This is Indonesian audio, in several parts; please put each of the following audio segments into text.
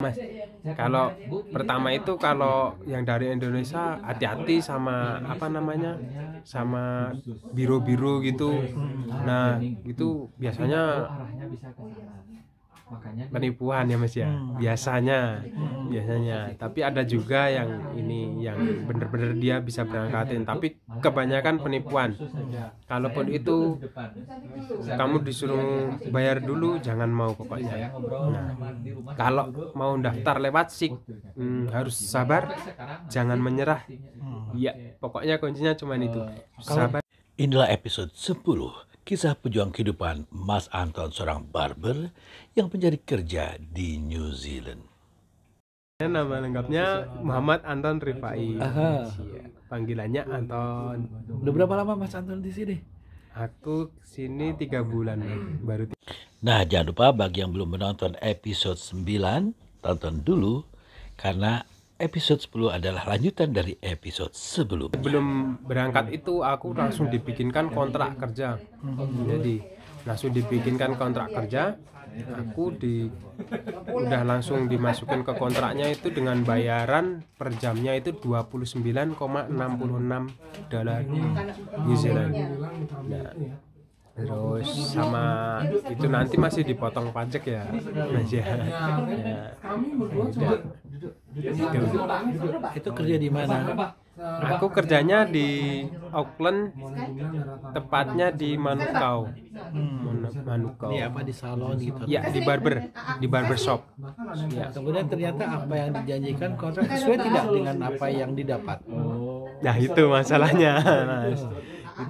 Mas, kalau pertama itu kalau yang dari Indonesia hati-hati sama apa namanya, sama biro-biro gitu. Nah, itu biasanya penipuan ya Mas ya. Biasanya. Tapi ada juga yang ini yang bener-bener dia bisa berangkatin. Tapi kebanyakan penipuan. Kalaupun itu kamu disuruh bayar dulu, jangan mau pokoknya. Nah, kalau mau daftar lewat SIK, harus sabar, jangan menyerah. Ya, pokoknya kuncinya cuma itu. Sabar. Inilah episode 10, kisah pejuang kehidupan Mas Anton, seorang barber yang mencari kerja di New Zealand. Nama lengkapnya Muhammad Anton Rifai. Aha. Panggilannya Anton. Udah berapa lama Mas Anton di sini? Aku sini 3 bulan baru. Nah, jangan lupa bagi yang belum menonton episode 9, tonton dulu karena episode 10 adalah lanjutan dari episode sebelumnya. Sebelum berangkat itu aku langsung dibikinkan kontrak kerja. Jadi langsung dibikinkan kontrak kerja. Aku udah langsung dimasukin ke kontraknya itu dengan bayaran per jamnya itu 29,66 dolar New Zealand. Nah, terus sama itu nanti masih dipotong pajak ya Mas ya. Itu kerja di mana? Aku kerjanya di Auckland, tepatnya di Manukau. Manukau. Ini apa, di salon gitu? Ya, di barbershop. Ya. Kemudian ternyata apa yang dijanjikan kontrak sesuai tidak dengan apa yang didapat. Nah, itu masalahnya, Mas.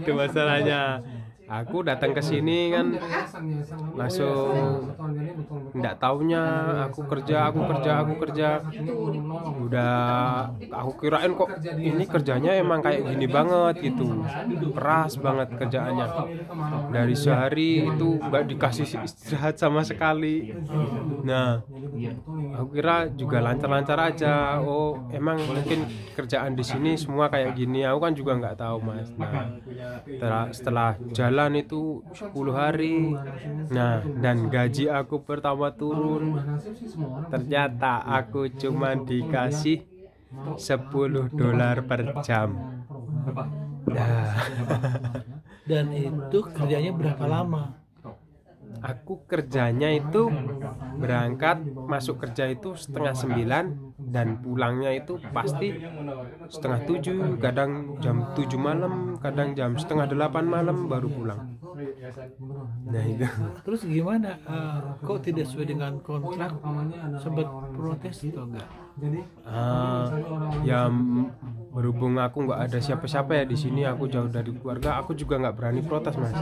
Itu masalahnya. Aku datang ke sini kan langsung enggak taunya aku kerja. Udah aku kirain kok ini kerjanya emang kayak gini banget gitu. Keras banget kerjaannya. Dari sehari itu enggak dikasih istirahat sama sekali. Nah, aku kira juga lancar-lancar aja. Oh, emang mungkin kerjaan di sini semua kayak gini. Aku kan juga enggak tahu, Mas. Nah, setelah jalan itu 10 hari. Nah, dan gaji aku pertama turun. Ternyata aku cuma dikasih 10 dolar per jam. Nah. Dan itu kerjanya berapa lama? Aku kerjanya itu berangkat masuk kerja itu 8:30 dan pulangnya itu pasti 7:30, kadang jam 7 malam, kadang jam 7:30 malam baru pulang. Nah itu. Terus gimana? Kok tidak sesuai dengan kontrak? Sempat protes atau enggak? Ya berhubung aku nggak ada siapa-siapa ya di sini, aku jauh dari keluarga, aku juga nggak berani protes, Mas.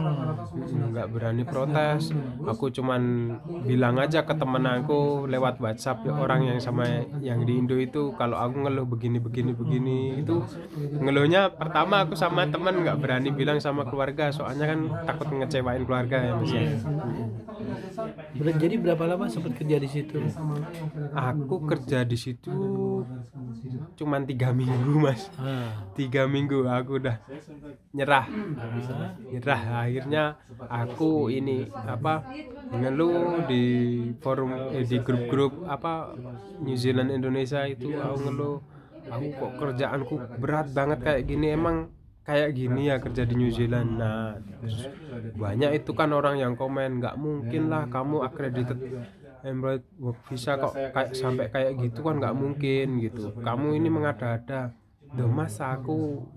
Nggak berani protes. Aku cuman bilang aja ke temen aku lewat WhatsApp ya, orang yang sama yang di Indo itu, kalau aku ngeluh begini itu ngeluhnya pertama aku sama temen, nggak berani bilang sama keluarga soalnya kan takut ngecewain keluarga ya Mas ya. Jadi berapa lama sempat kerja di situ? Aku kerja di situ cuman 3 minggu Mas. 3 minggu aku udah nyerah. Akhirnya aku ini ngeluh di forum di grup-grup New Zealand Indonesia itu. Aku ngeluh, aku kok kerjaanku berat banget kayak gini, emang kayak gini ya kerja di New Zealand. Nah, terus banyak itu kan orang yang komen, nggak mungkin lah kamu accredited Embroid Work Visa kok sampai kayak gitu, kan nggak mungkin gitu, kamu ini mengada-ada. Duh Mas, aku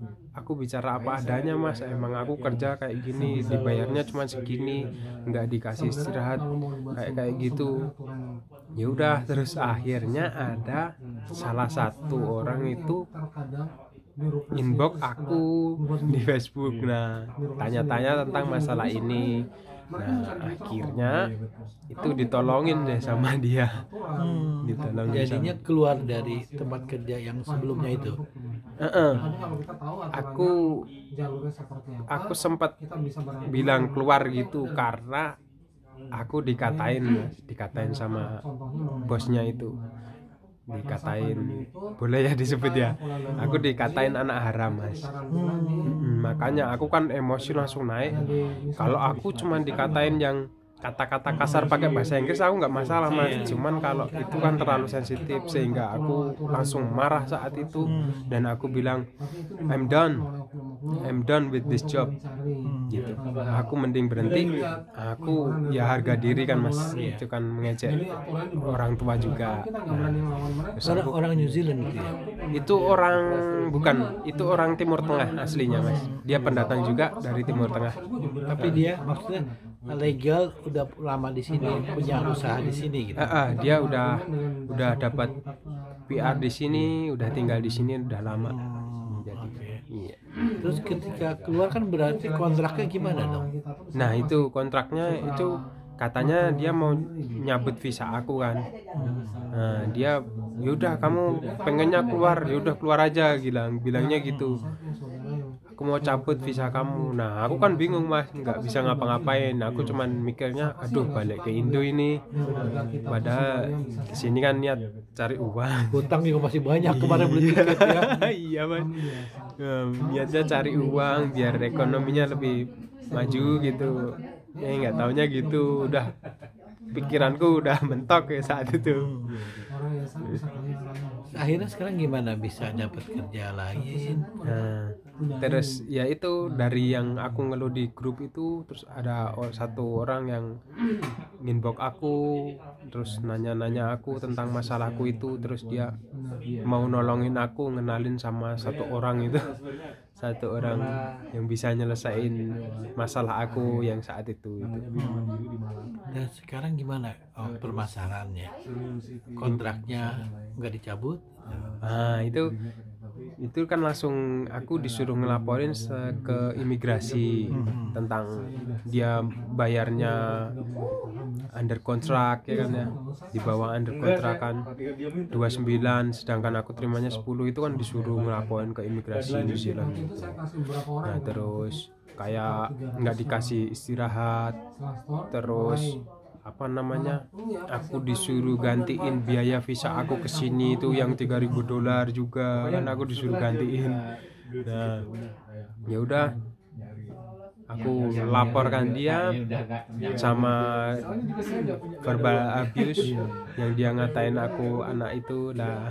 bicara apa adanya Mas, emang aku kerja kayak gini, dibayarnya cuma segini, nggak dikasih istirahat kayak gitu. Ya udah, terus akhirnya ada salah satu orang itu inbox aku di Facebook. Nah, tanya-tanya tentang masalah ini. Nah, akhirnya itu ditolongin deh sama dia. Jadinya keluar dari tempat kerja yang sebelumnya itu. Aku sempat bilang keluar gitu karena aku dikatain sama bosnya itu. Dikatain, boleh ya disebut ya, aku dikatain anak haram Mas. Makanya aku kan emosi langsung naik. Kalau aku cuman dikatain yang kata-kata kasar pakai bahasa Inggris aku nggak masalah mas, cuman kalau itu kan terlalu sensitif sehingga aku langsung marah saat itu dan aku bilang I'm done with this job gitu. Aku mending berhenti. Aku ya harga diri kan mas, itu kan mengejek orang tua juga. Terus Orang New Zealand gitu ya. itu orang bukan, itu orang Timur Tengah aslinya mas, dia pendatang juga dari Timur Tengah. Tapi dia maksudnya legal, udah lama di sini, punya usaha di sini gitu. Dia udah dapat PR di sini, udah tinggal di sini udah lama. Jadi iya. Terus ketika keluar kan berarti kontraknya gimana dong? Nah itu kontraknya itu katanya dia mau nyabut visa aku kan. Nah, dia yaudah kamu pengennya keluar, yaudah keluar aja bilangnya gitu. Aku mau cabut visa kamu. Nah aku kan bingung mas, nggak bisa ngapa-ngapain. Aku cuman mikirnya aduh balik ke Indo ini, padahal kesini kan niat cari uang. Hutang juga masih banyak kemarin beli tiket ya. Iya mas, niatnya cari uang biar ekonominya lebih maju gitu. Nggak taunya gitu, udah pikiranku udah mentok ya saat itu. Akhirnya sekarang gimana bisa dapat kerja lain? Nah, terus ya itu dari yang aku ngeluh di grup itu, terus ada satu orang yang inbox aku, terus nanya-nanya aku tentang masalahku itu, terus dia mau nolongin aku, ngenalin sama satu orang itu, satu orang yang bisa nyelesain masalah aku yang saat itu. Dan sekarang gimana permasalahannya? Kontraknya nggak dicabut? Nah itu kan langsung aku disuruh ngelaporin ke imigrasi tentang dia bayarnya under kontrak ya kan ya, di bawah under kontrak kan 29, sedangkan aku terimanya 10, itu kan disuruh ngelaporin ke imigrasi New Zealand gitu. Nah terus kayak nggak dikasih istirahat, terus apa namanya, aku disuruh gantiin biaya visa aku ke sini itu yang $3.000 juga kan, aku disuruh gantiin. Nah ya udah aku laporkan dia sama verbal abuse yang dia ngatain aku anak itu lah.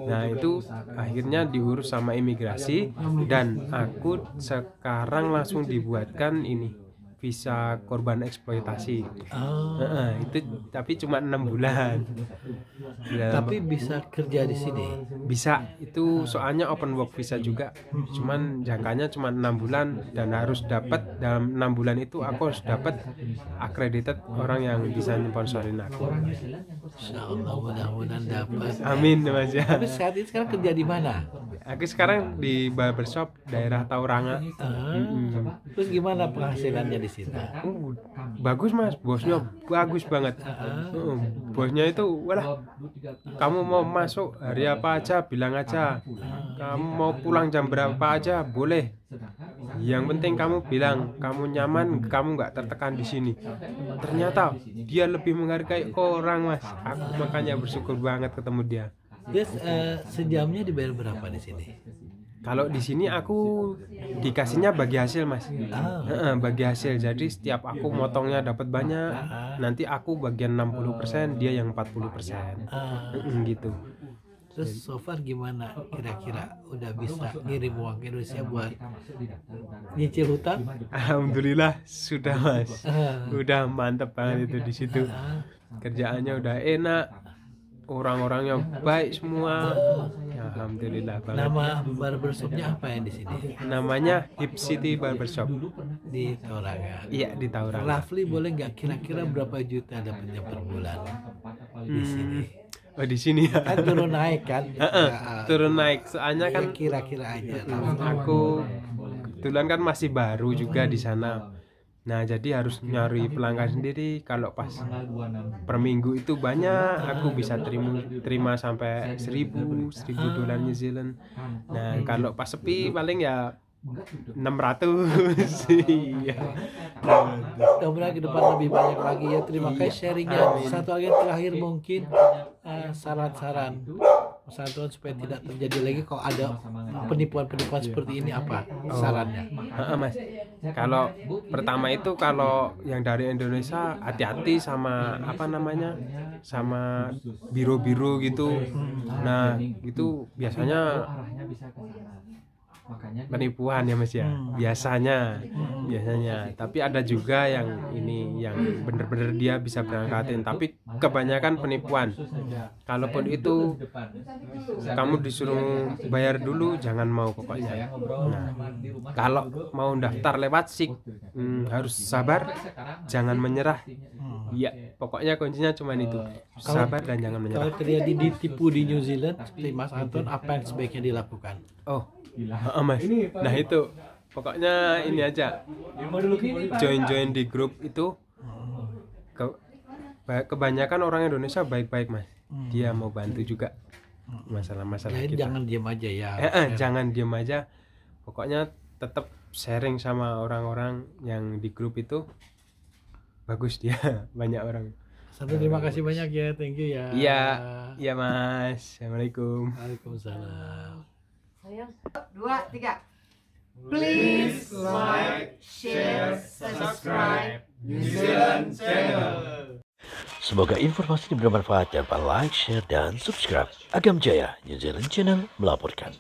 Nah itu akhirnya diurus sama imigrasi dan aku sekarang langsung dibuatkan ini visa korban eksploitasi. Itu tapi cuma 6 bulan. Tapi bisa kerja di sini. Bisa, itu soalnya open work visa juga. Cuman jangkanya cuma 6 bulan dan harus dapat dalam 6 bulan itu aku harus dapat accredited orang yang bisa sponsorin aku. Insyaallah mudah-mudahan dapat. Amin mas ya. Tapi saat ini sekarang kerja di mana? Aku sekarang di barbershop daerah Tauranga. Terus gimana penghasilannya di situ? Bagus mas, bosnya bagus banget. Bosnya itu, walah, kamu mau masuk hari apa aja bilang aja, kamu mau pulang jam berapa aja boleh. Yang penting kamu bilang kamu nyaman, kamu nggak tertekan di sini. Ternyata dia lebih menghargai orang mas. Aku makanya bersyukur banget ketemu dia. Terus sejamnya dibayar berapa di sini? Kalau di sini aku dikasihnya bagi hasil mas. Bagi hasil, jadi setiap aku motongnya dapat banyak, nanti aku bagian 60%, dia yang 40%. Gitu. Terus so far gimana kira-kira, udah bisa ngirim uang ke Indonesia buat nyicil hutang? Alhamdulillah sudah mas. Udah mantep banget itu di situ. Kerjaannya udah enak, orang-orangnya baik semua. Alhamdulillah banget. Nama barbershopnya apa yang di sini? Namanya Hip City Barbershop Di Tauranga. Iya di Tauranga. Roughly boleh nggak kira-kira berapa juta dapatnya per bulan di sini? Oh di sini ya. Kan turun naik kan? Turun naik soalnya kan Kira-kira aja. aku kebetulan kan masih baru juga di sana. Nah jadi harus nyari pelanggan sendiri. Kalau pas per minggu itu banyak, aku bisa terima sampai $1.000 New Zealand. Nah kalau pas sepi paling ya 600. Iya. Mudah-mudahan ke depan lebih banyak lagi ya. Terima kasih sharingnya. Satu lagi yang terakhir mungkin saran-saran Tuhan supaya tidak terjadi lagi kalau ada penipuan-penipuan seperti ini, apa sarannya? Mas, Kalau pertama itu kalau yang dari Indonesia hati-hati sama apa namanya, sama biro-biro gitu. Nah itu biasanya penipuan ya Mas ya, biasanya tapi ada juga yang ini yang bener-bener dia bisa berangkatin, tapi kebanyakan penipuan. Kalaupun itu kamu disuruh bayar dulu, jangan mau pokoknya. Nah, kalau mau daftar lewat SIK harus sabar, jangan menyerah. Iya, pokoknya kuncinya cuma itu, sabar dan jangan menyerah. Kalau terjadi ditipu di New Zealand seperti Mas Anton, apa yang sebaiknya dilakukan? Oh, Mas. Nah itu pokoknya ini aja, join di grup itu. Kebanyakan orang Indonesia baik-baik Mas, dia mau bantu juga masalah-masalah Ya, kita. jangan diam aja ya. Jangan diem aja, pokoknya tetap sharing sama orang-orang yang di grup itu, bagus dia. Banyak orang. Satu, terima kasih banyak ya, thank you ya. Iya Mas, assalamualaikum. Waalaikumsalam. 2, 3. Please like, share, subscribe New Zealand Channel. Semoga informasi ini bermanfaat. Jangan lupa like, share, dan subscribe. Agam Jaya, New Zealand Channel melaporkan.